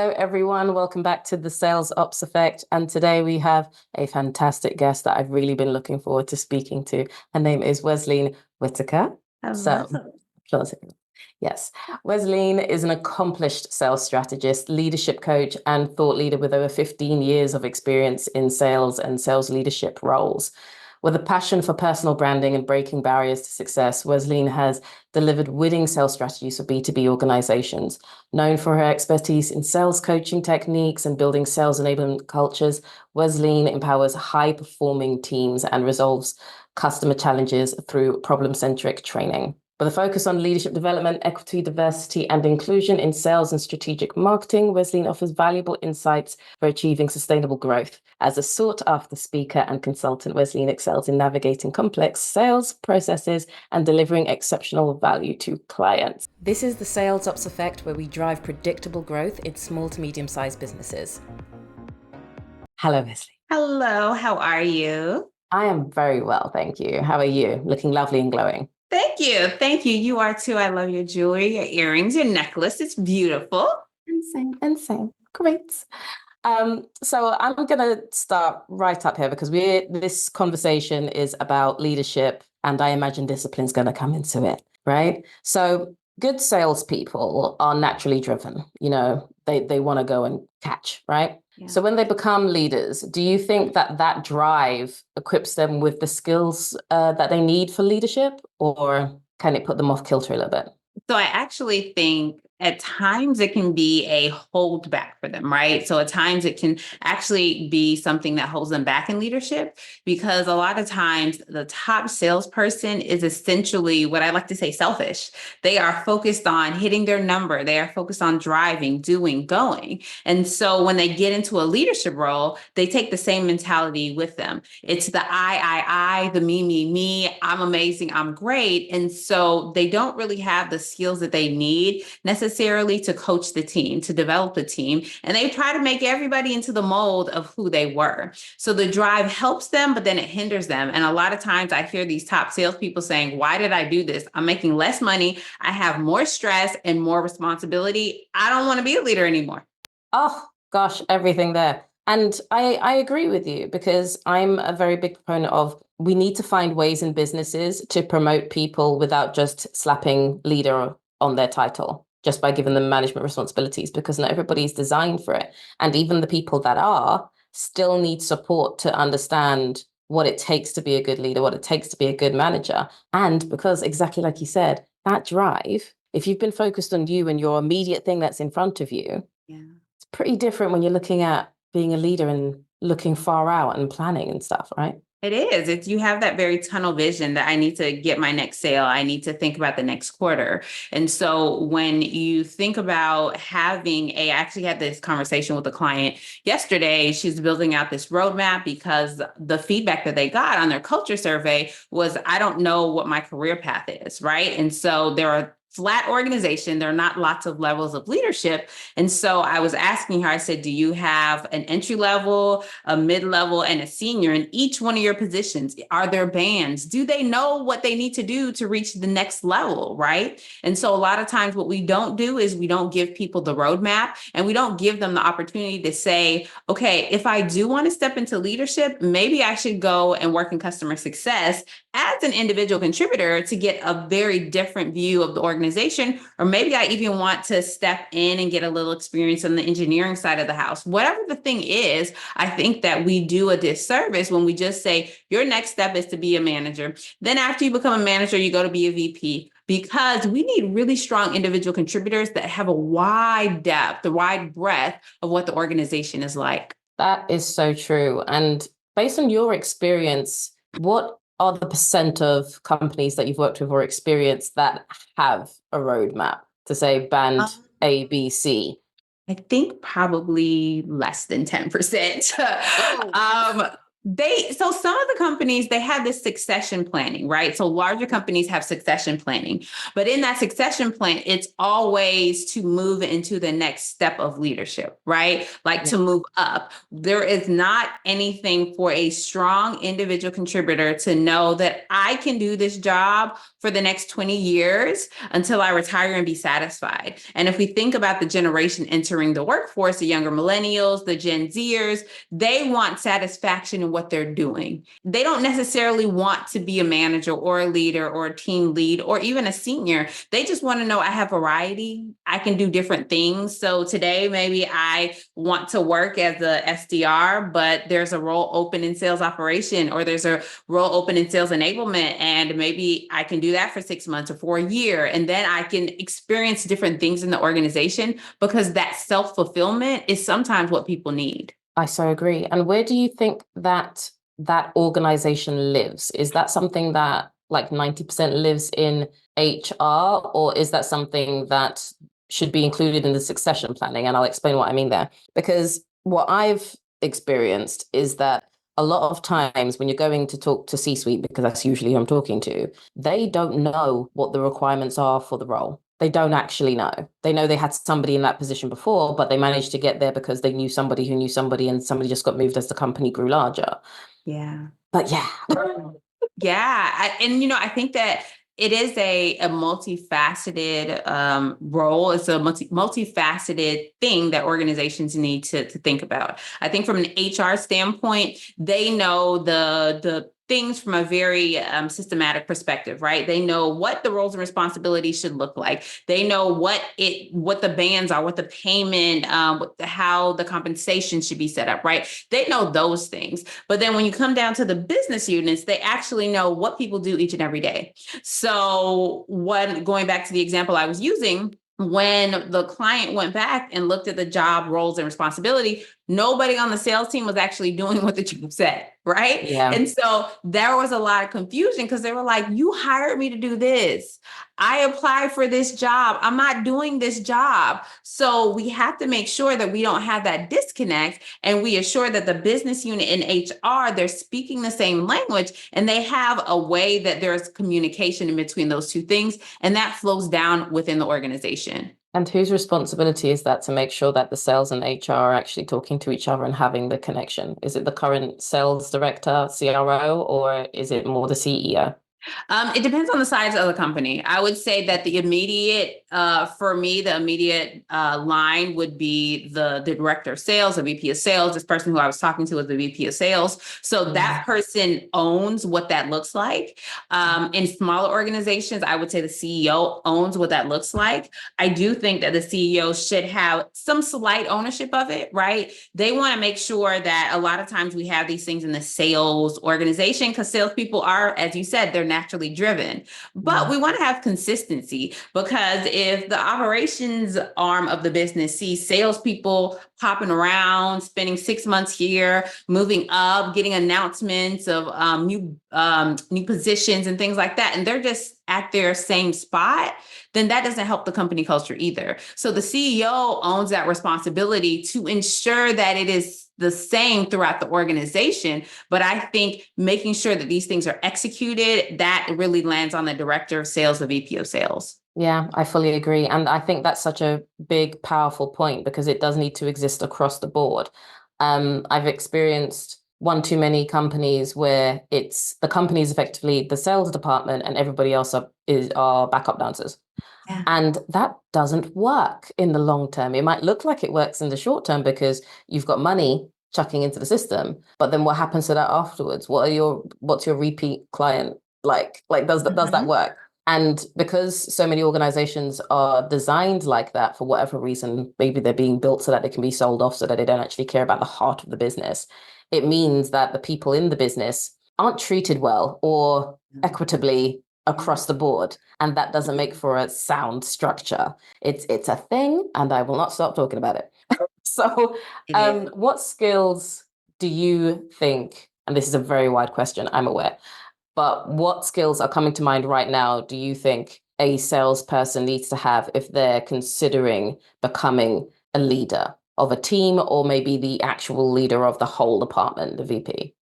Hello, everyone. Welcome back to the Sales Ops Effect. And today we have a fantastic guest that I've really been looking forward to speaking to. Her name is Wesleyne Whittaker. Hello. So, applause. Yes, Wesleyne is an accomplished sales strategist, leadership coach, and thought leader with over 15 years of experience in sales and sales leadership roles. With a passion for personal branding and breaking barriers to success, Wesleyne has delivered winning sales strategies for B2B organizations. Known for her expertise in sales coaching techniques and building sales enablement cultures, Wesleyne empowers high-performing teams and resolves customer challenges through problem-centric training. With a focus on leadership development, equity, diversity, and inclusion in sales and strategic marketing, Wesleyne offers valuable insights for achieving sustainable growth. As a sought-after speaker and consultant, Wesleyne excels in navigating complex sales processes and delivering exceptional value to clients. This is the Sales Ops Effect, where we drive predictable growth in small to medium-sized businesses. Hello, Wesley. Hello, how are you? I am very well, thank you. How are you? Looking lovely and glowing. Thank you. Thank you. You are too. I love your jewelry, your earrings, your necklace. It's beautiful. Insane. Great. So I'm going to start right up here because this conversation is about leadership, and I imagine discipline's going to come into it, right? So good salespeople are naturally driven. They want to go and catch, right? Yeah. So when they become leaders, do you think that drive equips them with the skills that they need for leadership, or can it put them off kilter a little bit? So I actually think at times it can be a holdback for them, right? So at times it can actually be something that holds them back in leadership, because a lot of times the top salesperson is essentially what I like to say selfish. They are focused on hitting their number. They are focused on driving, doing, going. And so when they get into a leadership role, they take the same mentality with them. It's the I, the me, I'm amazing, I'm great. And so they don't really have the skills that they need necessarily to coach the team, to develop the team. And they try to make everybody into the mold of who they were. So the drive helps them, but then it hinders them. And a lot of times I hear these top salespeople saying, why did I do this? I'm making less money. I have more stress and more responsibility. I don't want to be a leader anymore. Oh, gosh, everything there. And I agree with you, because I'm a very big proponent of we need to find ways in businesses to promote people without just slapping leader on their title, just by giving them management responsibilities, because not everybody's designed for it. And even the people that are still need support to understand what it takes to be a good leader, what it takes to be a good manager. And because exactly like you said, that drive, if you've been focused on you and your immediate thing that's in front of you, it's pretty different when you're looking at being a leader and looking far out and planning and stuff, right? It is. You have that very tunnel vision that I need to get my next sale. I need to think about the next quarter. And so when you think about I actually had this conversation with a client yesterday. She's building out this roadmap because the feedback that they got on their culture survey was, I don't know what my career path is, right? And so there are flat organization. There are not lots of levels of leadership. And so I was asking her, I said, do you have an entry level, a mid-level, and a senior in each one of your positions? Are there bands? Do they know what they need to do to reach the next level, right? And so a lot of times what we don't do is we don't give people the roadmap, and we don't give them the opportunity to say, okay, if I do want to step into leadership, maybe I should go and work in customer success as an individual contributor to get a very different view of the organization. Or maybe I even want to step in and get a little experience on the engineering side of the house. Whatever the thing is, I think that we do a disservice when we just say, your next step is to be a manager. Then after you become a manager, you go to be a VP, because we need really strong individual contributors that have a wide depth, a wide breadth of what the organization is like. That is so true. And based on your experience, what are the percent of companies that you've worked with or experienced that have a roadmap to say band A, B, C? I think probably less than 10%. So some of the companies, they have this succession planning, right? So larger companies have succession planning, but in that succession plan, it's always to move into the next step of leadership, right? Like Yeah. to move up. There is not anything for a strong individual contributor to know that I can do this job for the next 20 years until I retire and be satisfied. And if we think about the generation entering the workforce, the younger millennials, the Gen Zers, they want satisfaction in what they're doing. They don't necessarily want to be a manager or a leader or a team lead or even a senior. They just want to know I have variety. I can do different things. So today, maybe I want to work as a SDR, but there's a role open in sales operation, or there's a role open in sales enablement. And maybe I can do that for 6 months or for a year. And then I can experience different things in the organization, because that self-fulfillment is sometimes what people need. I so agree. And where do you think that that organization lives? Is that something that like 90% lives in HR, or is that something that should be included in the succession planning? And I'll explain what I mean there. Because what I've experienced is that a lot of times when you're going to talk to C-suite, because that's usually who I'm talking to, they don't know what the requirements are for the role. They don't actually know. They know they had somebody in that position before, but they managed to get there because they knew somebody who knew somebody, and somebody just got moved as the company grew larger. Yeah. But yeah. Yeah. I think that it is a multifaceted role. It's a multifaceted thing that organizations need to think about. I think from an HR standpoint, they know the things from a very systematic perspective, right? They know what the roles and responsibilities should look like. They know what the bands are, what the payment, how the compensation should be set up, right? They know those things. But then when you come down to the business units, they actually know what people do each and every day. So going back to the example I was using, when the client went back and looked at the job roles and responsibility, nobody on the sales team was actually doing what the job said, right? Yeah. And so there was a lot of confusion, because they were like, you hired me to do this. I applied for this job. I'm not doing this job. So we have to make sure that we don't have that disconnect, and we assure that the business unit and HR, they're speaking the same language, and they have a way that there's communication in between those two things, and that flows down within the organization. And whose responsibility is that to make sure that the sales and HR are actually talking to each other and having the connection? Is it the current sales director, CRO, or is it more the CEO? It depends on the size of the company. I would say that the immediate, for me, the immediate line would be the director of sales, the VP of sales. This person who I was talking to was the VP of sales. So that person owns what that looks like. In smaller organizations, I would say the CEO owns what that looks like. I do think that the CEO should have some slight ownership of it, right? They want to make sure that a lot of times we have these things in the sales organization, because salespeople are, as you said, they're naturally driven, but we want to have consistency, because if the operations arm of the business sees salespeople popping around, spending 6 months here, moving up, getting announcements of new positions and things like that, and they're just at their same spot, then that doesn't help the company culture either. So the CEO owns that responsibility to ensure that it is the same throughout the organization. But I think making sure that these things are executed, that really lands on the director of sales, the VP of sales. Yeah, I fully agree. And I think that's such a big, powerful point, because it does need to exist across the board. I've experienced one too many companies where it's the company is effectively the sales department and everybody else are backup dancers. Yeah. And that doesn't work in the long term. It might look like it works in the short term because you've got money chucking into the system, but then what happens to that afterwards? What's your repeat client like? Like, does that work? And because so many organizations are designed like that for whatever reason, maybe they're being built so that they can be sold off, so that they don't actually care about the heart of the business. It means that the people in the business aren't treated well or equitably across the board. And that doesn't make for a sound structure. It's a thing, and I will not stop talking about it. So what skills do you think, and this is a very wide question, I'm aware, but what skills are coming to mind right now do you think a salesperson needs to have if they're considering becoming a leader of a team, or maybe the actual leader of the whole department, the VP?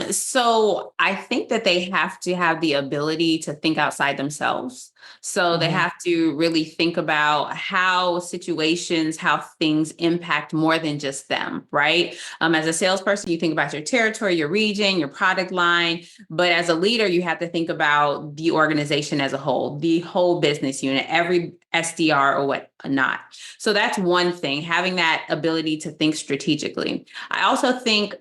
So I think that they have to have the ability to think outside themselves. So they have to really think about how situations, how things impact more than just them, right? As a salesperson, you think about your territory, your region, your product line. But as a leader, you have to think about the organization as a whole, the whole business unit, every SDR or whatnot. So that's one thing, having that ability to think strategically. I also think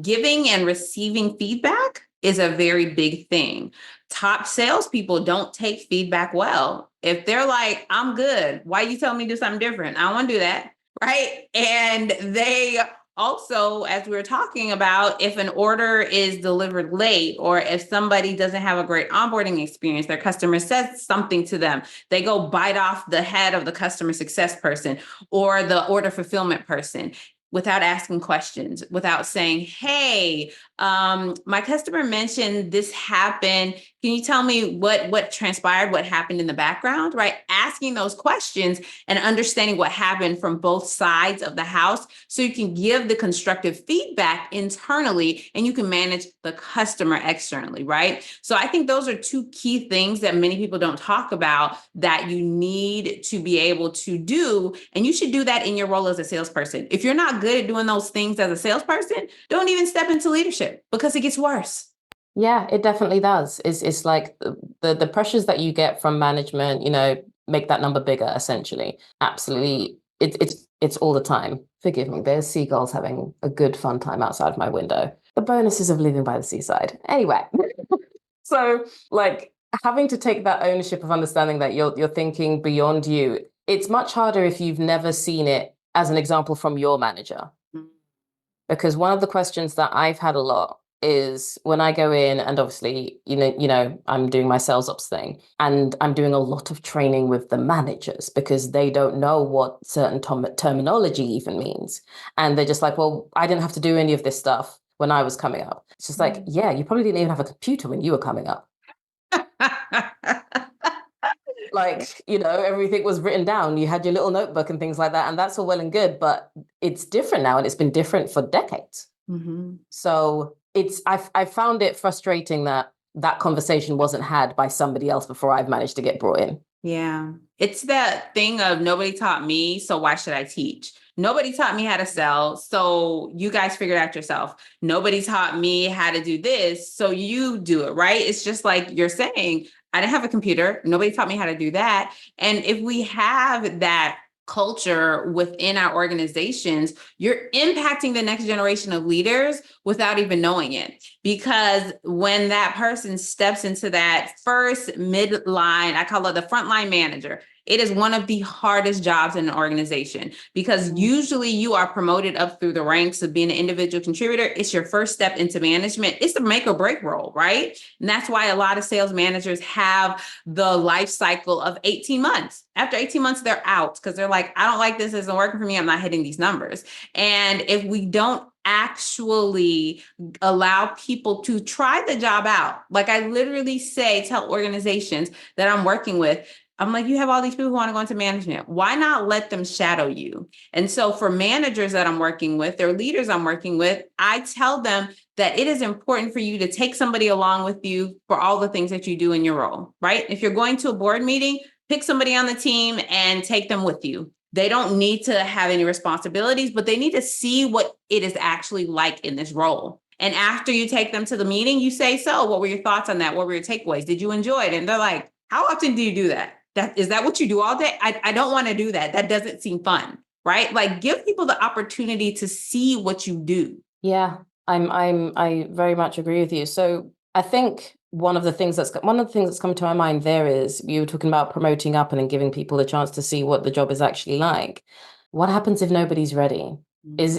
giving and receiving feedback is a very big thing. Top salespeople don't take feedback well. If they're like, I'm good, why you tell me to do something different? I don't want to do that. Right. And they also, as we were talking about, if an order is delivered late, or if somebody doesn't have a great onboarding experience, their customer says something to them, they go bite off the head of the customer success person or the order fulfillment person without asking questions, without saying, hey, my customer mentioned this happened. Can you tell me what transpired, what happened in the background, right? Asking those questions and understanding what happened from both sides of the house so you can give the constructive feedback internally and you can manage the customer externally, right? So I think those are two key things that many people don't talk about that you need to be able to do. And you should do that in your role as a salesperson. If you're not good at doing those things as a salesperson, don't even step into leadership because it gets worse. Yeah, it definitely does. It's like the pressures that you get from management, make that number bigger, essentially. Absolutely. It's all the time. Forgive me, there's seagulls having a good fun time outside my window. The bonuses of living by the seaside. Anyway, so like having to take that ownership of understanding that you're thinking beyond you, it's much harder if you've never seen it as an example from your manager. Because one of the questions that I've had a lot is when I go in and obviously, I'm doing my sales ops thing and I'm doing a lot of training with the managers because they don't know what certain terminology even means. And they're just like, well, I didn't have to do any of this stuff when I was coming up. It's just like, yeah, you probably didn't even have a computer when you were coming up. Like, everything was written down. You had your little notebook and things like that. And that's all well and good, but it's different now and it's been different for decades. So I found it frustrating that conversation wasn't had by somebody else before I've managed to get brought in. Yeah. It's that thing of nobody taught me, so why should I teach? Nobody taught me how to sell, so you guys figure it out yourself. Nobody taught me how to do this, so you do it, right? It's just like you're saying, I didn't have a computer. Nobody taught me how to do that. And if we have that culture within our organizations, you're impacting the next generation of leaders without even knowing it. Because when that person steps into that first midline, I call it the frontline manager, it is one of the hardest jobs in an organization because usually you are promoted up through the ranks of being an individual contributor. It's your first step into management. It's the make or break role, right? And that's why a lot of sales managers have the life cycle of 18 months. After 18 months, they're out because they're like, I don't like this. Isn't working for me. I'm not hitting these numbers. And if we don't actually allow people to try the job out, like I literally tell organizations that I'm working with, I'm like, you have all these people who want to go into management. Why not let them shadow you? And so for managers that I'm working with, or leaders I'm working with, I tell them that it is important for you to take somebody along with you for all the things that you do in your role, right? If you're going to a board meeting, pick somebody on the team and take them with you. They don't need to have any responsibilities, but they need to see what it is actually like in this role. And after you take them to the meeting, you say, so what were your thoughts on that? What were your takeaways? Did you enjoy it? And they're like, how often do you do that? Is that what you do all day? I don't want to do that. That doesn't seem fun, right? Like give people the opportunity to see what you do. Yeah, I very much agree with you. So I think one of the things that's come to my mind there is you were talking about promoting up and then giving people a chance to see what the job is actually like. What happens if nobody's ready?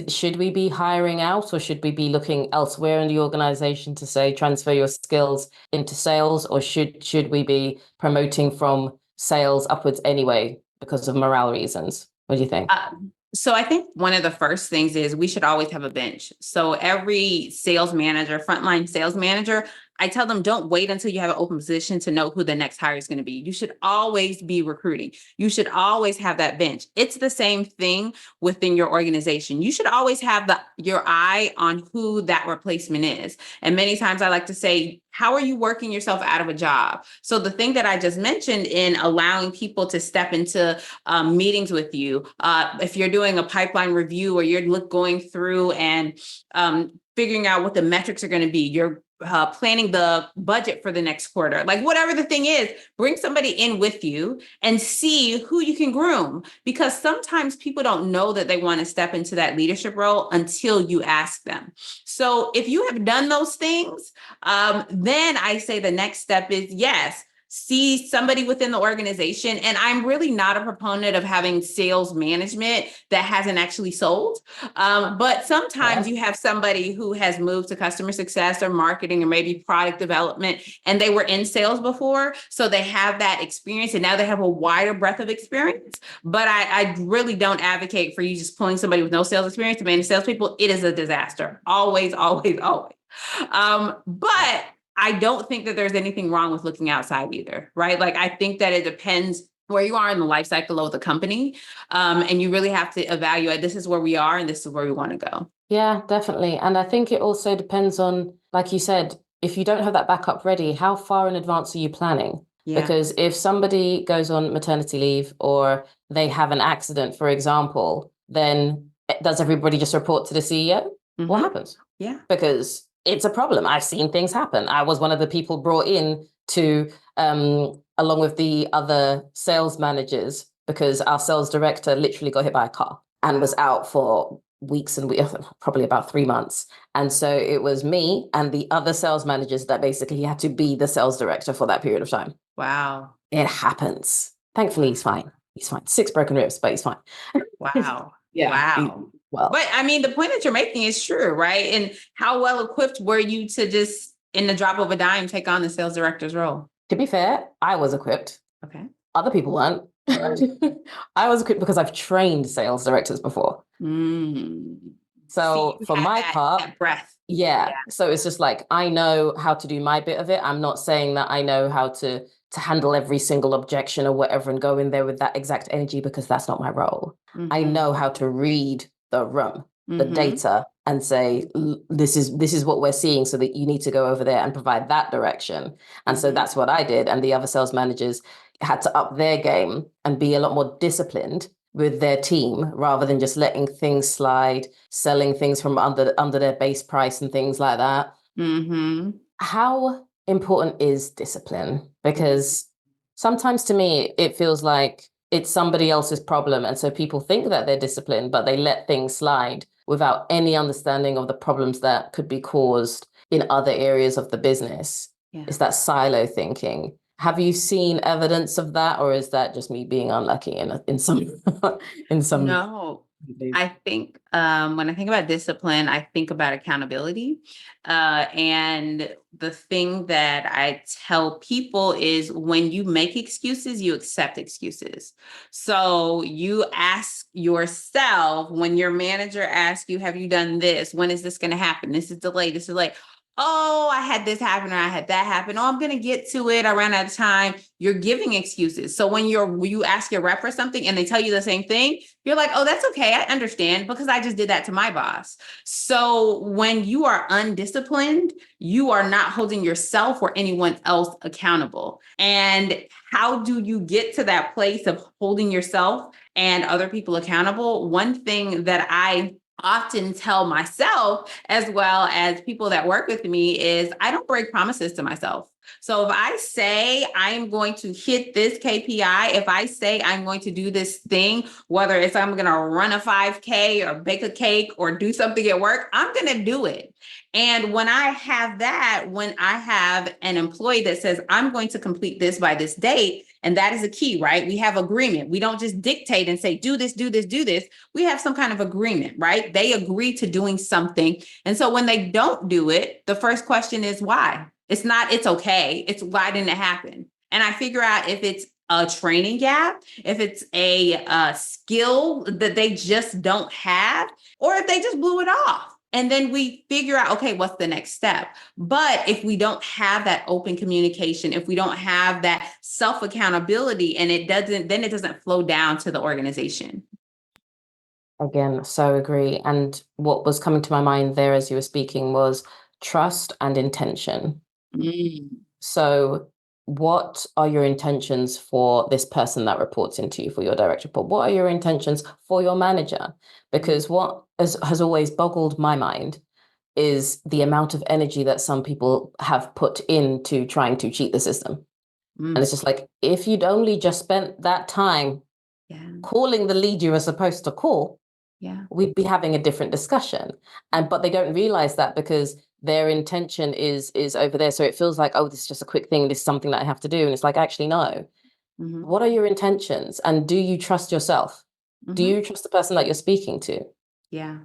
Should we be hiring out or should we be looking elsewhere in the organization to say transfer your skills into sales, or should we be promoting from sales upwards anyway because of morale reasons? What do you think? So I think one of the first things is we should always have a bench. So every sales manager, frontline sales manager, I tell them, don't wait until you have an open position to know who the next hire is going to be. You should always be recruiting. You should always have that bench. It's the same thing within your organization. You should always have your eye on who that replacement is. And many times I like to say, how are you working yourself out of a job? So the thing that I just mentioned in allowing people to step into meetings with you, if you're doing a pipeline review or you're going through and figuring out what the metrics are going to be, you're planning the budget for the next quarter, like whatever the thing is, bring somebody in with you and see who you can groom, because sometimes people don't know that they want to step into that leadership role until you ask them. So if you have done those things, then I say the next step is, yes, see somebody within the organization. And I'm really not a proponent of having sales management that hasn't actually sold. But sometimes you have somebody who has moved to customer success or marketing or maybe product development, and they were in sales before. So they have that experience and now they have a wider breadth of experience. But I really don't advocate for you just pulling somebody with no sales experience to manage salespeople. It is a disaster. Always, always, always. But I don't think that there's anything wrong with looking outside either, right? Like, I think that it depends where you are in the life cycle of the company. And you really have to evaluate, this is where we are and this is where we want to go. Yeah, definitely. And I think it also depends on, like you said, if you don't have that backup ready, how far in advance are you planning? Yeah. Because if somebody goes on maternity leave or they have an accident, for example, then does everybody just report to the CEO? Mm-hmm. What happens? Yeah. Because it's a problem. I've seen things happen. I was one of the people brought in to, along with the other sales managers, because our sales director literally got hit by a car and was out for weeks and weeks, probably about 3 months. And so it was me and the other sales managers that basically had to be the sales director for that period of time. Wow. It happens. Thankfully, he's fine. He's fine. 6 broken ribs, but he's fine. Wow. Yeah. Wow. Well, but I mean, the point that you're making is true, right? And how well equipped were you to just, in the drop of a dime, take on the sales director's role? To be fair, I was equipped. Okay. Other people weren't. I was equipped because I've trained sales directors before. So for my part, that breath. Yeah. So it's just like, I know how to do my bit of it. I'm not saying that I know how to handle every single objection or whatever and go in there with that exact energy, because that's not my role. I know how to read the room, the data, and say, this is what we're seeing, so that you need to go over there and provide that direction. And so that's what I did. And the other sales managers had to up their game and be a lot more disciplined with their team, rather than just letting things slide, selling things from under their base price and things like that. How important is discipline? Because sometimes to me, it feels like it's somebody else's problem. And so people think that they're disciplined, but they let things slide without any understanding of the problems that could be caused in other areas of the business. Yeah. It's that silo thinking. Have you seen evidence of that, or is that just me being unlucky in some in some? No, I think when I think about discipline, I think about accountability. And the thing that I tell people is, when you make excuses, you accept excuses. So you ask yourself, when your manager asks you, have you done this? When is this going to happen? This is delayed. This is like, oh, I had this happen or I had that happen. Oh, I'm going to get to it. I ran out of time. You're giving excuses. So when you ask your rep for something and they tell you the same thing, you're like, oh, that's okay. I understand, because I just did that to my boss. So when you are undisciplined, you are not holding yourself or anyone else accountable. And how do you get to that place of holding yourself and other people accountable? One thing that I often tell myself, as well as people that work with me, is I don't break promises to myself. So if I say I am going to hit this KPI, if I say I'm going to do this thing, whether it's I'm going to run a 5K or bake a cake or do something at work, I'm going to do it. And when I have an employee that says, I'm going to complete this by this date, and that is a key, right? We have agreement. We don't just dictate and say, do this, do this, do this. We have some kind of agreement, right? They agree to doing something. And so when they don't do it, the first question is why? It's not, it's okay. It's why didn't it happen? And I figure out if it's a training gap, if it's a skill that they just don't have, or if they just blew it off. And then we figure out, okay, what's the next step? But if we don't have that open communication, if we don't have that self accountability, and then it doesn't flow down to the organization. Again, so agree. And what was coming to my mind there as you were speaking was trust and intention. So what are your intentions for this person that reports into you, for your direct report? What are your intentions for your manager? Because what has always boggled my mind is the amount of energy that some people have put into trying to cheat the system. And it's just like, if you'd only just spent that time calling the lead you were supposed to call, we'd be having a different discussion. But they don't realize that because their intention is over there. So it feels like, oh, this is just a quick thing. This is something that I have to do. And it's like, actually, no. What are your intentions? And do you trust yourself? Do you trust the person that you're speaking to? Yeah.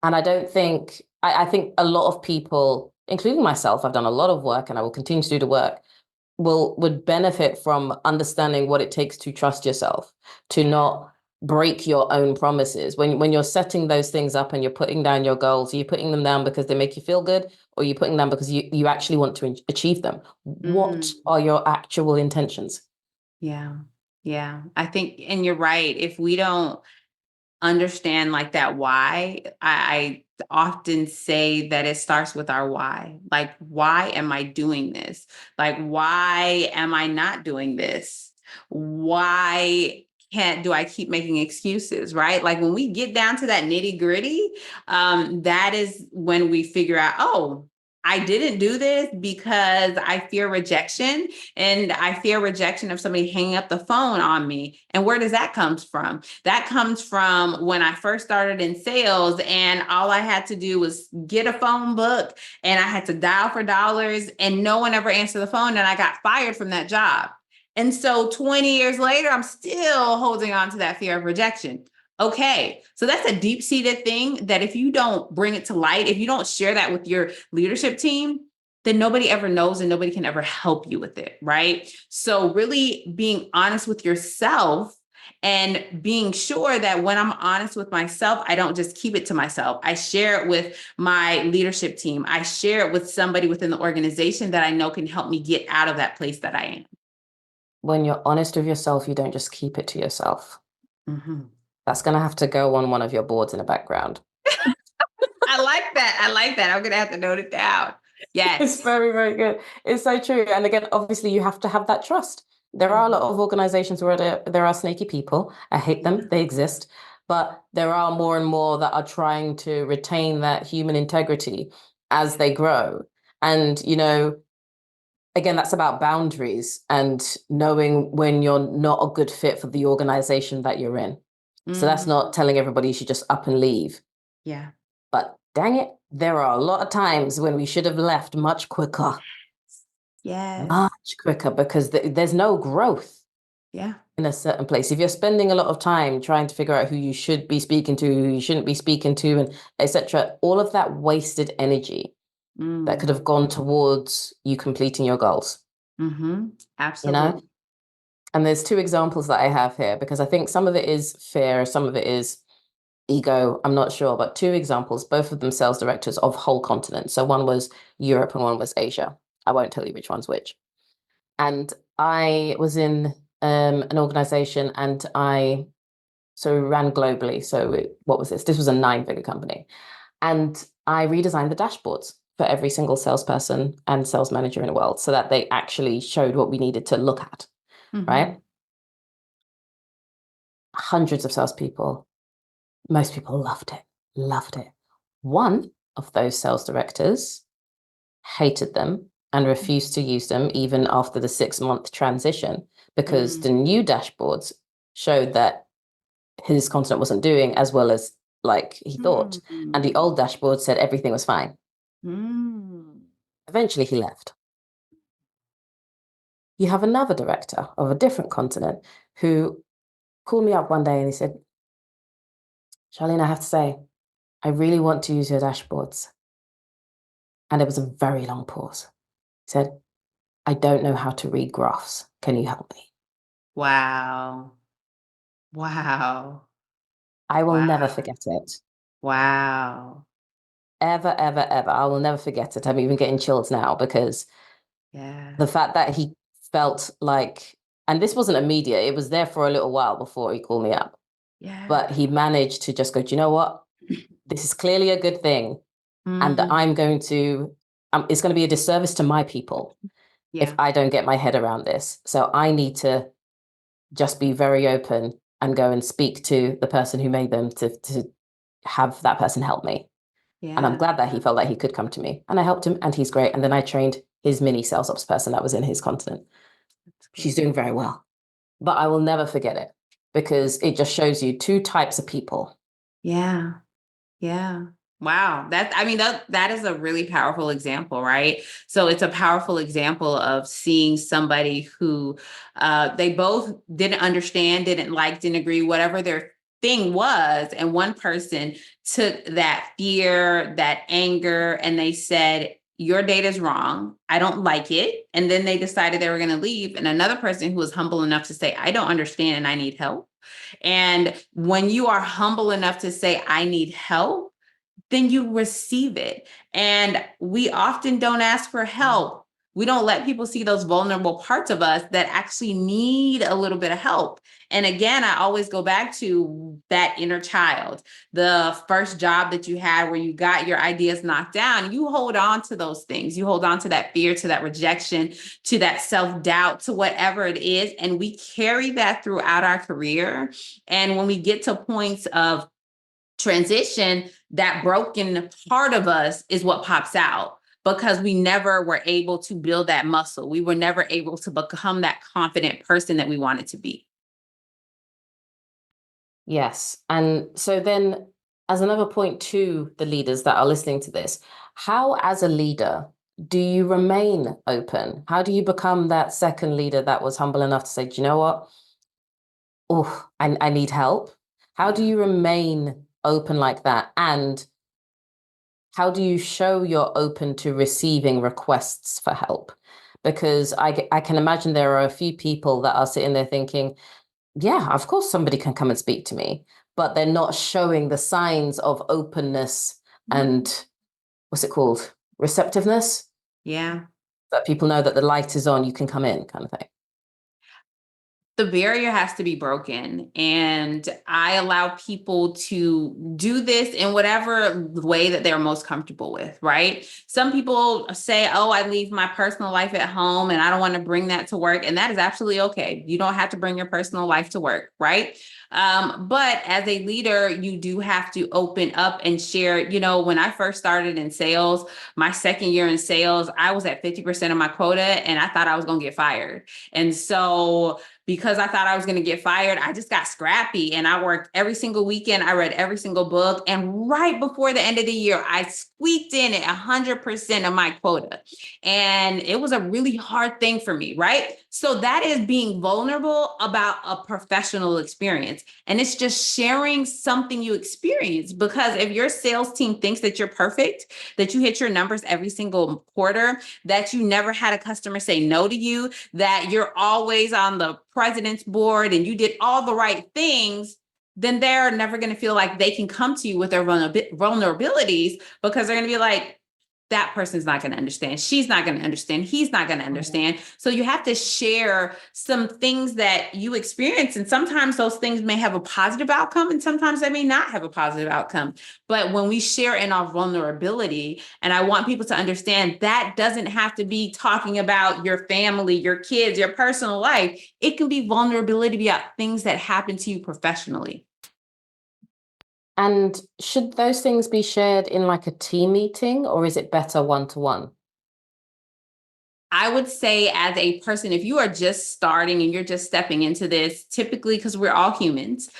And I don't think, I think a lot of people, including myself, I've done a lot of work and I will continue to do the work, would benefit from understanding what it takes to trust yourself, to not break your own promises. When you're setting those things up and you're putting down your goals, are you putting them down because they make you feel good, or are you putting them because you actually want to achieve them? What are your actual intentions? Yeah. Yeah. I think, and you're right. If we don't understand like that why, I often say that it starts with our why. Like, why am I doing this? Like, why am I not doing this? Why can't do I keep making excuses, right? Like when we get down to that nitty gritty, that is when we figure out, oh, I didn't do this because I fear rejection, and I fear rejection of somebody hanging up the phone on me. And where does that come from? That comes from when I first started in sales, and all I had to do was get a phone book and I had to dial for dollars, and no one ever answered the phone, and I got fired from that job. And so 20 years later, I'm still holding on to that fear of rejection. Okay, so that's a deep-seated thing that if you don't bring it to light, if you don't share that with your leadership team, then nobody ever knows and nobody can ever help you with it, right? So really being honest with yourself and being sure that when I'm honest with myself, I don't just keep it to myself. I share it with my leadership team. I share it with somebody within the organization that I know can help me get out of that place that I am. When you're honest with yourself, you don't just keep it to yourself. That's going to have to go on one of your boards in the background. I like that. I like that. I'm going to have to note it down. Yes. It's very, very good. It's so true. And again, obviously, you have to have that trust. There are a lot of organizations where there are snaky people. I hate them. They exist. But there are more and more that are trying to retain that human integrity as they grow. And, again, that's about boundaries and knowing when you're not a good fit for the organization that you're in. So that's not telling everybody you should just up and leave. Yeah. But dang it, there are a lot of times when we should have left much quicker. Yes. Much quicker, because there's no growth in a certain place. If you're spending a lot of time trying to figure out who you should be speaking to, who you shouldn't be speaking to, and etc., all of that wasted energy that could have gone towards you completing your goals. Absolutely. And there's two examples that I have here, because I think some of it is fear, some of it is ego, I'm not sure, but two examples, both of them sales directors of whole continents. So one was Europe and one was Asia. I won't tell you which one's which. And I was in an organization, and I ran globally. So what was this? This was a 9-figure company. And I redesigned the dashboards for every single salesperson and sales manager in the world so that they actually showed what we needed to look at, right? Hundreds of salespeople. Most people loved it, loved it. One of those sales directors hated them and refused to use them even after the 6-month transition, because the new dashboards showed that his continent wasn't doing as well as like he thought. And the old dashboard said everything was fine. Eventually he left. You have another director of a different continent who called me up one day and he said, Charlene, I have to say, I really want to use your dashboards. And there was a very long pause. He said, I don't know how to read graphs. Can you help me? Wow. Wow. I will never forget it. Wow. ever, ever, ever. I will never forget it. I'm even getting chills now because Yeah. the fact that he felt like, and this wasn't immediate, it was there for a little while before he called me up. Yeah. But he managed to just go, do you know what? This is clearly a good thing. And I'm going to, it's going to be a disservice to my people if I don't get my head around this. So I need to just be very open and go and speak to the person who made them to have that person help me. And I'm glad that he felt like he could come to me, and I helped him, and he's great. And then I trained his mini sales ops person that was in his continent. She's doing very well, but I will never forget it because it just shows you two types of people. Yeah. Yeah. Wow. That is a really powerful example, right? So it's a powerful example of seeing somebody who they both didn't understand, didn't like, didn't agree, whatever their thing was. And one person took that fear, that anger, and they said, your data is wrong. I don't like it. And then they decided they were going to leave. And another person who was humble enough to say, I don't understand and I need help. And when you are humble enough to say, I need help, then you receive it. And we often don't ask for help. We don't let people see those vulnerable parts of us that actually need a little bit of help. And again, I always go back to that inner child, the first job that you had where you got your ideas knocked down. You hold on to those things. You hold on to that fear, to that rejection, to that self-doubt, to whatever it is. And we carry that throughout our career. And when we get to points of transition, that broken part of us is what pops out because we never were able to build that muscle. We were never able to become that confident person that we wanted to be. Yes. And so then, as another point to the leaders that are listening to this, how, as a leader, do you remain open? How do you become that second leader that was humble enough to say, do you know what? Oh, I need help. How do you remain open like that? And how do you show you're open to receiving requests for help? Because I can imagine there are a few people that are sitting there thinking, yeah, of course somebody can come and speak to me, but they're not showing the signs of openness and what's it called? Receptiveness. Yeah. That people know that the light is on, you can come in, kind of thing. The barrier has to be broken. And I allow people to do this in whatever way that they're most comfortable with, right? Some people say, oh, I leave my personal life at home and I don't want to bring that to work. And that is absolutely okay. You don't have to bring your personal life to work, right? But as a leader, you do have to open up and share. You know, when I first started in sales, my second year in sales, I was at 50% of my quota and I thought I was going to get fired. And so because I thought I was going to get fired, I just got scrappy and I worked every single weekend. I read every single book. And right before the end of the year, I squeaked in at 100% of my quota. And it was a really hard thing for me, right? So that is being vulnerable about a professional experience. And it's just sharing something you experience. Because if your sales team thinks that you're perfect, that you hit your numbers every single quarter, that you never had a customer say no to you, that you're always on the president's board and you did all the right things, then they're never going to feel like they can come to you with their vulnerabilities because they're going to be like, that person's not going to understand. She's not going to understand. He's not going to understand. So you have to share some things that you experience. And sometimes those things may have a positive outcome and sometimes they may not have a positive outcome. But when we share in our vulnerability, and I want people to understand that doesn't have to be talking about your family, your kids, your personal life. It can be vulnerability about things that happen to you professionally. And should those things be shared in like a team meeting, or is it better one-to-one? I would say as a person, if you are just starting and you're just stepping into this, typically because we're all humans.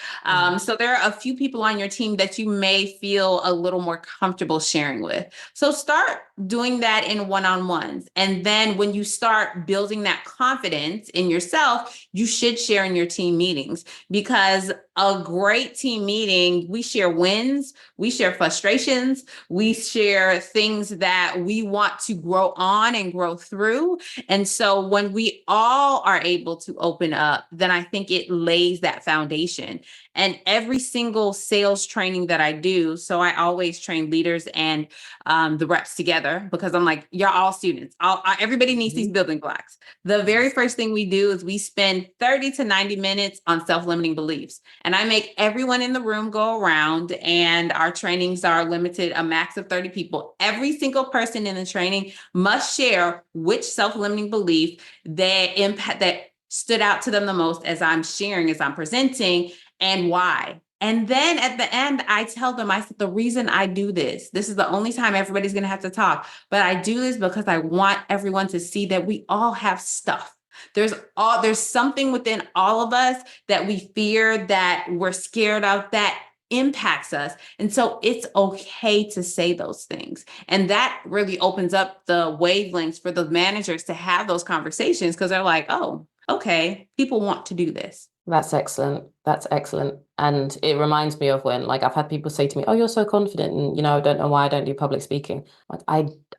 So there are a few people on your team that you may feel a little more comfortable sharing with. So start doing that in one-on-ones. And then when you start building that confidence in yourself, you should share in your team meetings because a great team meeting, we share wins, we share frustrations, we share things that we want to grow on and grow through. And so when we all are able to open up, then I think it lays that foundation. And every single sales training that I do, so I always train leaders and the reps together, because I'm like, you're all students. Everybody needs these building blocks. The very first thing we do is we spend 30 to 90 minutes on self-limiting beliefs. And I make everyone in the room go around, and our trainings are limited, a max of 30 people. Every single person in the training must share which self-limiting belief that stood out to them the most as I'm sharing, as I'm presenting, and why. And then at the end, I tell them, I said, the reason I do this is the only time everybody's going to have to talk, but I do this because I want everyone to see that we all have stuff. There's something within all of us that we fear, that we're scared of, that impacts us. And so it's okay to say those things. And that really opens up the wavelengths for the managers to have those conversations, because they're like, oh, okay, people want to do this. That's excellent. That's excellent. And it reminds me of when, like, I've had people say to me, oh, you're so confident. And, I don't know why I don't do public speaking. Like,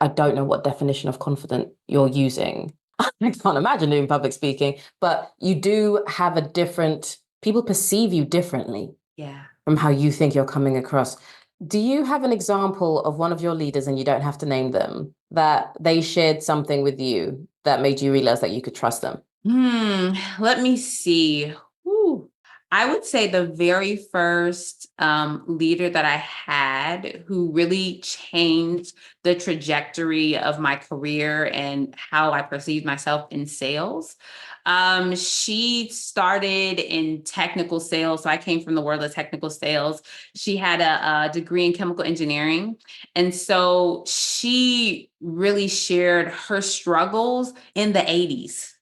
I don't know what definition of confident you're using. I can't imagine doing public speaking, but you do have people perceive you differently. Yeah. From how you think you're coming across. Do you have an example of one of your leaders, and you don't have to name them, that they shared something with you that made you realize that you could trust them? Let me see. I would say the very first leader that I had who really changed the trajectory of my career and how I perceived myself in sales. She started in technical sales. So I came from the world of technical sales. She had a degree in chemical engineering. And so she really shared her struggles in the 80s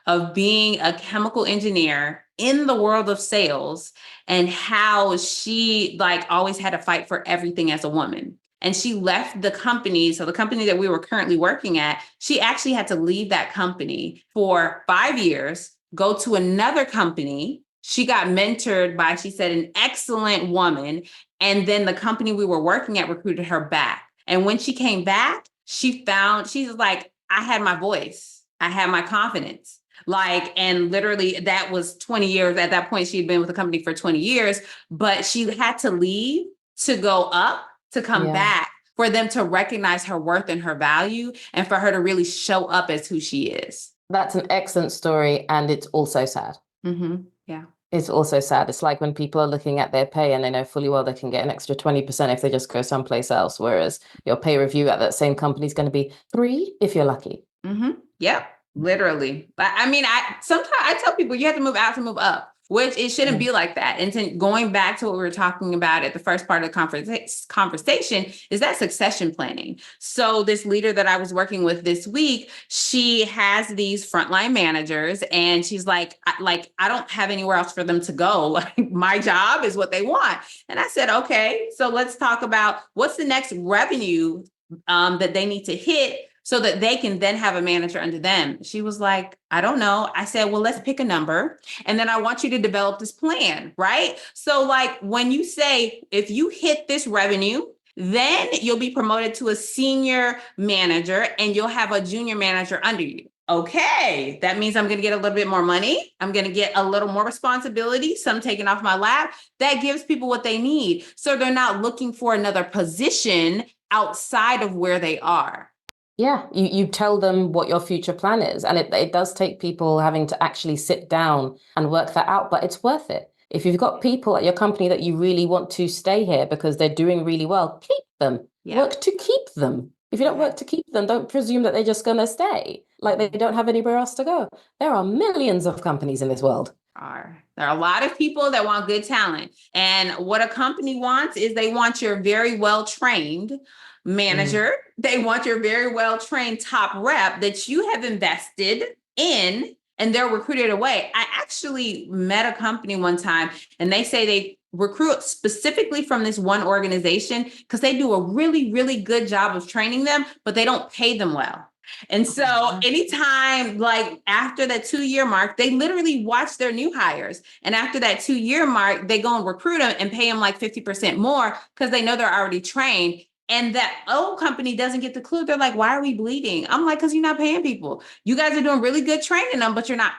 of being a chemical engineer in the world of sales, and how she always had to fight for everything as a woman. And she left the company. So the company that we were currently working at, she actually had to leave that company for 5 years, go to another company. She got mentored by, she said, an excellent woman. And then the company we were working at recruited her back. And when she came back, she's like, I had my voice. I had my confidence. And literally that was 20 years. At that point, she had been with the company for 20 years, but she had to leave to go up, to come back, for them to recognize her worth and her value, and for her to really show up as who she is. That's an excellent story. And it's also sad. Mm-hmm. Yeah. It's also sad. It's like when people are looking at their pay and they know fully well they can get an extra 20% if they just go someplace else, whereas your pay review at that same company is going to be 3% if you're lucky. Mm-hmm. Yep. Literally. But I mean, sometimes I tell people you have to move out to move up, which it shouldn't be like that. And going back to what we were talking about at the first part of the conversation is that succession planning. So this leader that I was working with this week, she has these frontline managers, and she's like, I don't have anywhere else for them to go. Like, my job is what they want. And I said, okay, so let's talk about what's the next revenue that they need to hit, so that they can then have a manager under them. She was like, I don't know. I said, well, let's pick a number. And then I want you to develop this plan, right? So when you say, if you hit this revenue, then you'll be promoted to a senior manager and you'll have a junior manager under you. Okay, that means I'm going to get a little bit more money. I'm going to get a little more responsibility, some taken off my lap. That gives people what they need. So they're not looking for another position outside of where they are. Yeah, you tell them what your future plan is. And it does take people having to actually sit down and work that out, but it's worth it. If you've got people at your company that you really want to stay here because they're doing really well, keep them. Yeah. Work to keep them. If you don't work to keep them, don't presume that they're just going to stay. Like they don't have anywhere else to go. There are millions of companies in this world. There are a lot of people that want good talent. And what a company wants is they want your very well-trained manager. They want your very well-trained top rep that you have invested in, and they're recruited away. I actually met a company one time, and they say they recruit specifically from this one organization because they do a really, really good job of training them, but they don't pay them well. And so anytime, after that 2-year mark, they literally watch their new hires. And after that 2-year mark, they go and recruit them and pay them 50% more because they know they're already trained. And that old company doesn't get the clue. They're like, why are we bleeding? I'm like, because you're not paying people. You guys are doing really good training them, but you're not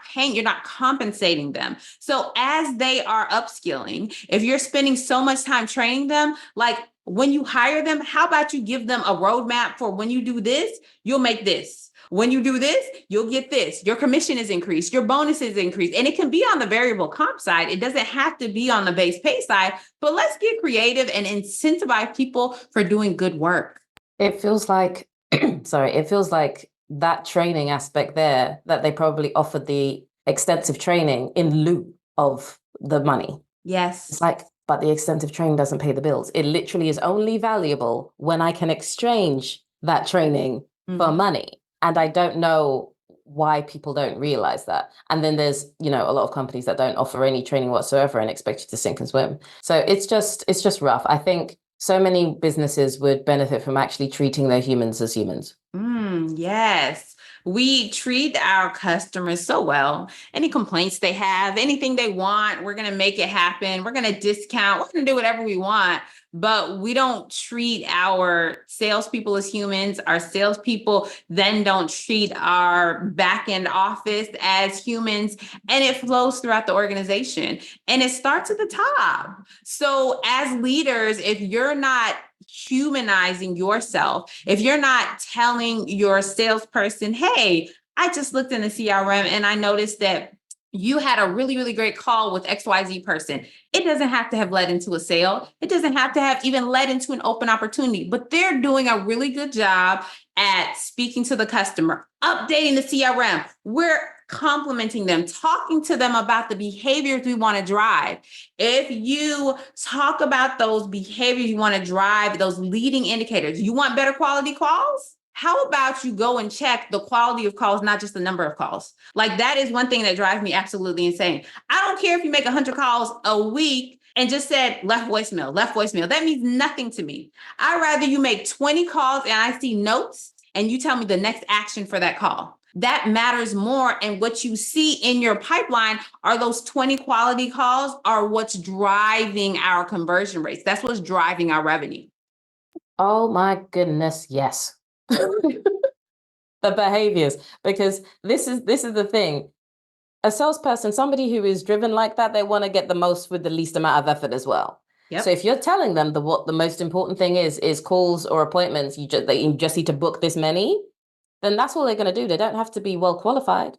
compensating them. So as they are upskilling, if you're spending so much time training them, like when you hire them, how about you give them a roadmap for when you do this, you'll make this. When you do this, you'll get this. Your commission is increased, your bonus is increased. And it can be on the variable comp side. It doesn't have to be on the base pay side, but let's get creative and incentivize people for doing good work. It feels like, it feels like that training aspect there, that they probably offered the extensive training in lieu of the money. Yes. It's like, but the extensive training doesn't pay the bills. It literally is only valuable when I can exchange that training for money. And I don't know why people don't realize that. And then there's, a lot of companies that don't offer any training whatsoever and expect you to sink and swim. So it's just rough. I think so many businesses would benefit from actually treating their humans as humans. Yes. We treat our customers so well. Any complaints they have, anything they want, we're going to make it happen. We're going to discount. We're going to do whatever we want. But we don't treat our salespeople as humans. Our salespeople then don't treat our back end office as humans. And it flows throughout the organization. And it starts at the top. So as leaders, if you're not humanizing yourself, if you're not telling your salesperson, hey, I just looked in the CRM and I noticed that you had a really, really great call with XYZ person. It doesn't have to have led into a sale. It doesn't have to have even led into an open opportunity, but they're doing a really good job at speaking to the customer, updating the CRM. We're complimenting them, talking to them about the behaviors we want to drive. If you talk about those behaviors you want to drive, those leading indicators, you want better quality calls? How about you go and check the quality of calls, not just the number of calls? Like that is one thing that drives me absolutely insane. I don't care if you make 100 calls a week and just said left voicemail. That means nothing to me. I'd rather you make 20 calls and I see notes and you tell me the next action for that call. That matters more. And what you see in your pipeline are those 20 quality calls are what's driving our conversion rates. That's what's driving our revenue. Oh my goodness, yes. The behaviors, because this is the thing. A salesperson, somebody who is driven like that, they want to get the most with the least amount of effort as well. Yep. So if you're telling them what the most important thing is calls or appointments, you just need to book this many, then that's all they're going to do. They don't have to be well qualified.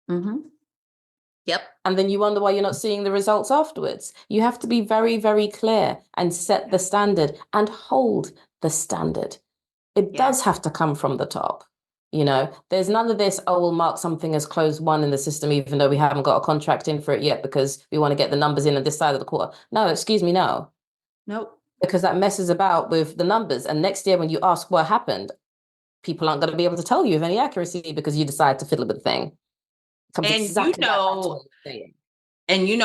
Yep. And then you wonder why you're not seeing the results afterwards. You have to be very, very clear and set the standard and hold the standard. It does have to come from the top. There's none of this, we'll mark something as closed won in the system, even though we haven't got a contract in for it yet because we want to get the numbers in at this side of the quarter. No, excuse me, no. Nope. Because that messes about with the numbers. And next year when you ask what happened, people aren't going to be able to tell you with any accuracy because you decide to fiddle with the thing. And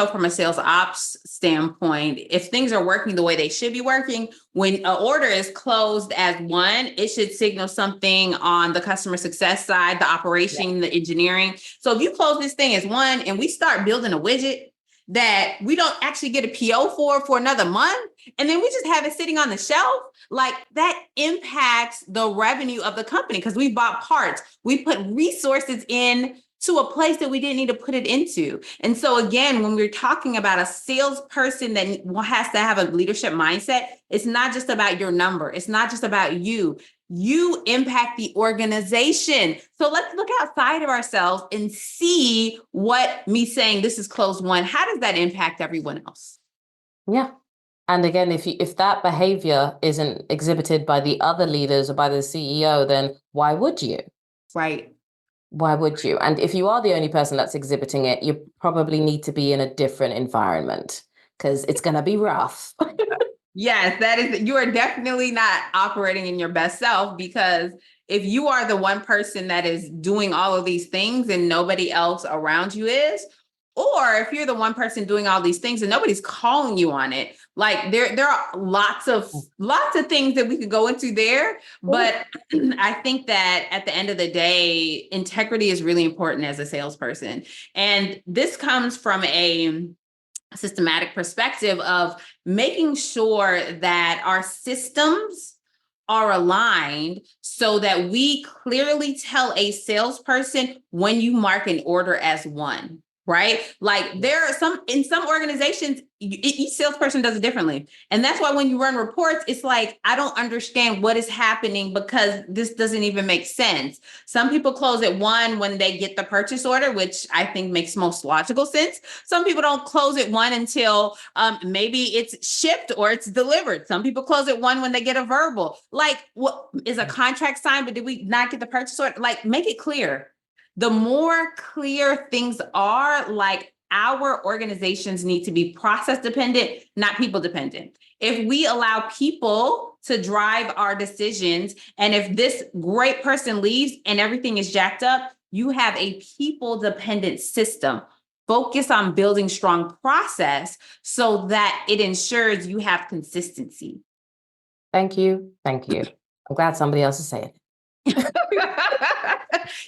from a sales ops standpoint, if things are working the way they should be working, when an order is closed as one, it should signal something on the customer success side, the operation, the engineering. So if you close this thing as one and we start building a widget that we don't actually get a PO for another month, and then we just have it sitting on the shelf, like that impacts the revenue of the company because we bought parts, we put resources in to a place that we didn't need to put it into. And so again, when we're talking about a salesperson that has to have a leadership mindset, it's not just about your number. It's not just about you. You impact the organization. So let's look outside of ourselves and see what me saying this is closed won. How does that impact everyone else? Yeah. And again, if that behavior isn't exhibited by the other leaders or by the CEO, then why would you? Right. Why would you? And if you are the only person that's exhibiting it, you probably need to be in a different environment because it's going to be rough. Yes, you are definitely not operating in your best self, because if you are the one person that is doing all of these things and nobody else around you is, or if you're the one person doing all these things and nobody's calling you on it, like there are lots of things that we could go into there. But I think that at the end of the day, integrity is really important as a salesperson. And this comes from a systematic perspective of making sure that our systems are aligned so that we clearly tell a salesperson when you mark an order as one, right? Like there are in some organizations, each salesperson does it differently. And that's why when you run reports, it's like, I don't understand what is happening because this doesn't even make sense. Some people close at one when they get the purchase order, which I think makes most logical sense. Some people don't close at one until maybe it's shipped or it's delivered. Some people close at one when they get a verbal. Like, what is a contract signed, but did we not get the purchase order? Like, make it clear. The more clear things are, like, our organizations need to be process dependent, not people dependent. If we allow people to drive our decisions, and if this great person leaves and everything is jacked up, you have a people dependent system. Focus on building strong process so that it ensures you have consistency. Thank you. Thank you. I'm glad somebody else is saying it.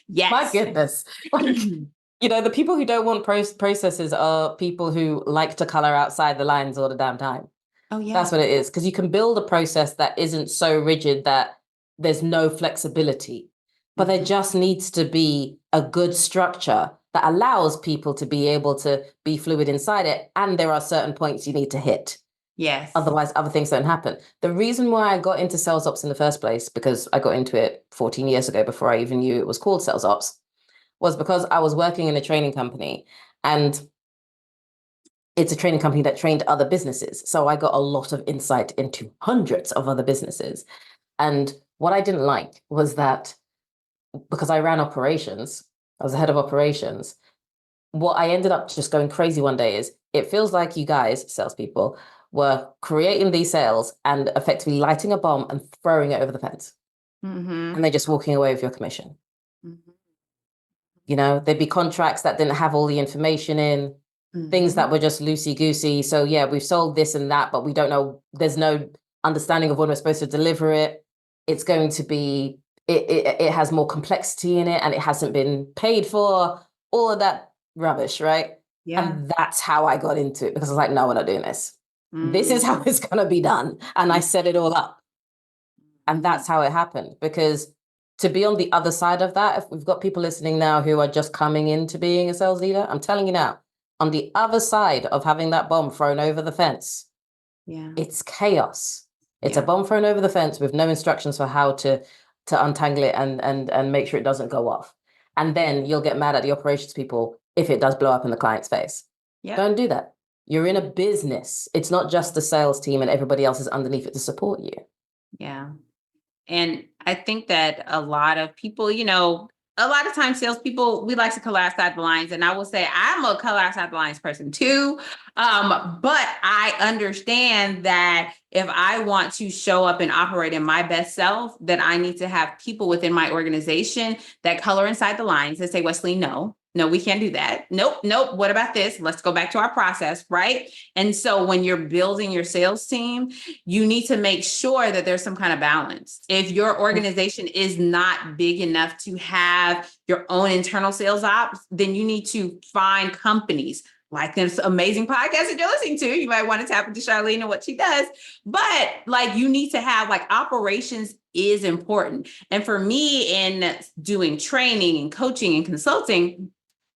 Yes. My goodness. Like, the people who don't want processes are people who like to color outside the lines all the damn time. Oh, yeah. That's what it is. Because you can build a process that isn't so rigid that there's no flexibility, but there just needs to be a good structure that allows people to be able to be fluid inside it. And there are certain points you need to hit. Yes. Otherwise, other things don't happen. The reason why I got into sales ops in the first place, because I got into it 14 years ago before I even knew it was called sales ops, was because I was working in a training company, and it's a training company that trained other businesses. So I got a lot of insight into hundreds of other businesses. And what I didn't like was that because I ran operations, I was the head of operations, what I ended up just going crazy one day is it feels like you guys, salespeople, were creating these sales and effectively lighting a bomb and throwing it over the fence. Mm-hmm. And they're just walking away with your commission. Mm-hmm. There'd be contracts that didn't have all the information in, things that were just loosey-goosey. So yeah, we've sold this and that, but we don't know, there's no understanding of when we're supposed to deliver it. It's going to be, it has more complexity in it and it hasn't been paid for, all of that rubbish, right? Yeah. And that's how I got into it, because I was like, no, we're not doing this. This is how it's going to be done. And I set it all up. And that's how it happened. Because to be on the other side of that, if we've got people listening now who are just coming into being a sales leader, I'm telling you now, on the other side of having that bomb thrown over the fence, it's chaos. It's a bomb thrown over the fence with no instructions for how to untangle it and make sure it doesn't go off. And then you'll get mad at the operations people if it does blow up in the client's face. Don't do that. You're in a business. It's not just the sales team and everybody else is underneath it to support you. Yeah. And I think that a lot of people, a lot of times salespeople, we like to color outside the lines. And I will say I'm a color outside the lines person too. But I understand that if I want to show up and operate in my best self, that I need to have people within my organization that color inside the lines and say, Wesleyne, no, we can't do that. Nope. What about this? Let's go back to our process, right? And so when you're building your sales team, you need to make sure that there's some kind of balance. If your organization is not big enough to have your own internal sales ops, then you need to find companies like this amazing podcast that you're listening to. You might want to tap into Charlene and what she does, but like you need to have like operations is important. And for me in doing training and coaching and consulting,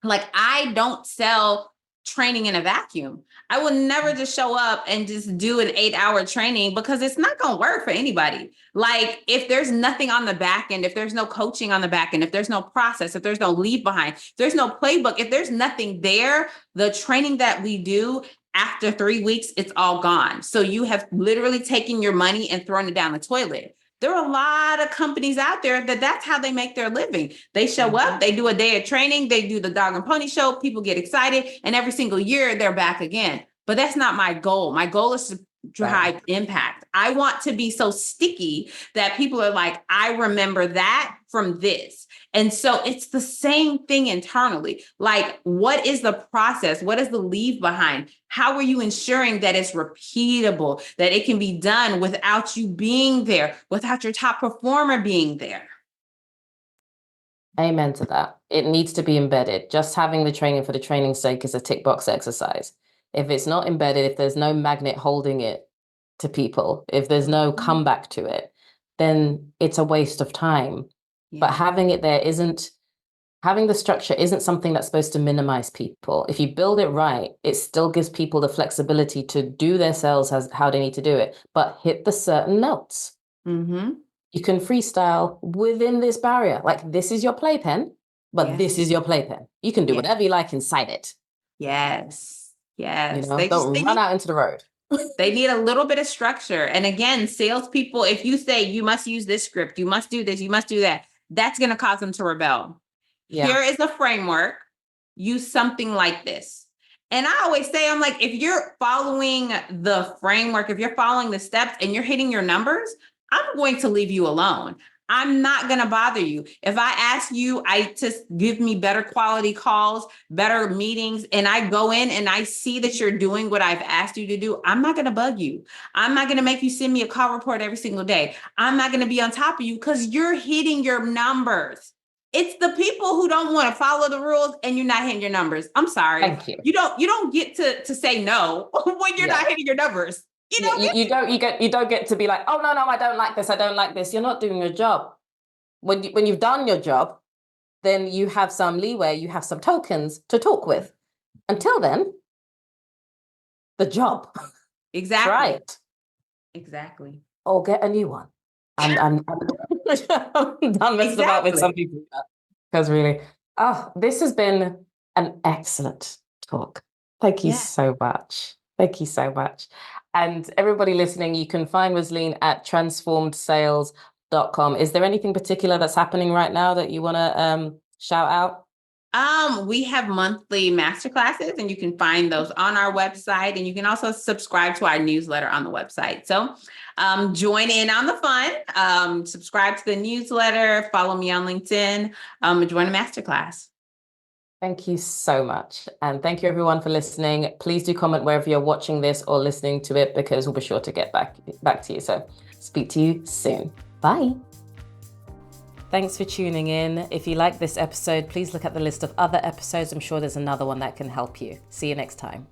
like I don't sell training in a vacuum. I will never just show up and just do an 8-hour training because it's not going to work for anybody. Like if there's nothing on the back end, if there's no coaching on the back end, if there's no process, if there's no leave behind, if there's no playbook, if there's nothing there, the training that we do after 3 weeks, it's all gone. So you have literally taken your money and thrown it down the toilet. There are a lot of companies out there that's how they make their living. They show up, they do a day of training, they do the dog and pony show, people get excited, and every single year they're back again. But that's not my goal. My goal is to drive impact. I want to be so sticky that people are like, I remember that from this. And so it's the same thing internally. Like, what is the process? What is the leave behind? How are you ensuring that it's repeatable, that it can be done without you being there, without your top performer being there? Amen to that. It needs to be embedded. Just having the training for the training's sake is a tick box exercise. If it's not embedded, if there's no magnet holding it to people, if there's no comeback to it, then it's a waste of time. But having it there having the structure isn't something that's supposed to minimize people. If you build it right, it still gives people the flexibility to do their sales as how they need to do it, but hit the certain notes. Mm-hmm. You can freestyle within this barrier. Like, this is your playpen, but this is your playpen. You can do whatever you like inside it. Yes. Yes. Don't run out into the road. They need a little bit of structure. And again, salespeople, if you say you must use this script, you must do this, you must do that, that's going to cause them to rebel. Yeah. Here is a framework. Use something like this. And I always say, I'm like, if you're following the framework, if you're following the steps and you're hitting your numbers, I'm going to leave you alone. I'm not going to bother you. If I ask you, to give me better quality calls, better meetings, and I go in and I see that you're doing what I've asked you to do, I'm not going to bug you. I'm not going to make you send me a call report every single day. I'm not going to be on top of you because you're hitting your numbers. It's the people who don't want to follow the rules and you're not hitting your numbers. I'm sorry. Thank you. You don't get to say no when you're not hitting your numbers. You don't get to be like, oh, no, I don't like this. I don't like this. You're not doing your job. When you've done your job, then you have some leeway, you have some tokens to talk with. Until then, the job. Exactly. Right. Exactly. Or get a new one. I'm done messing about with some people. Because really, this has been an excellent talk. Thank you so much. Thank you so much. And everybody listening, you can find Wesleyne at transformedsales.com. Is there anything particular that's happening right now that you want to shout out? We have monthly masterclasses, and you can find those on our website, and you can also subscribe to our newsletter on the website. So join in on the fun, subscribe to the newsletter, follow me on LinkedIn, join a masterclass. Thank you so much. And thank you everyone for listening. Please do comment wherever you're watching this or listening to it, because we'll be sure to get back to you. So speak to you soon. Bye. Thanks for tuning in. If you like this episode, please look at the list of other episodes. I'm sure there's another one that can help you. See you next time.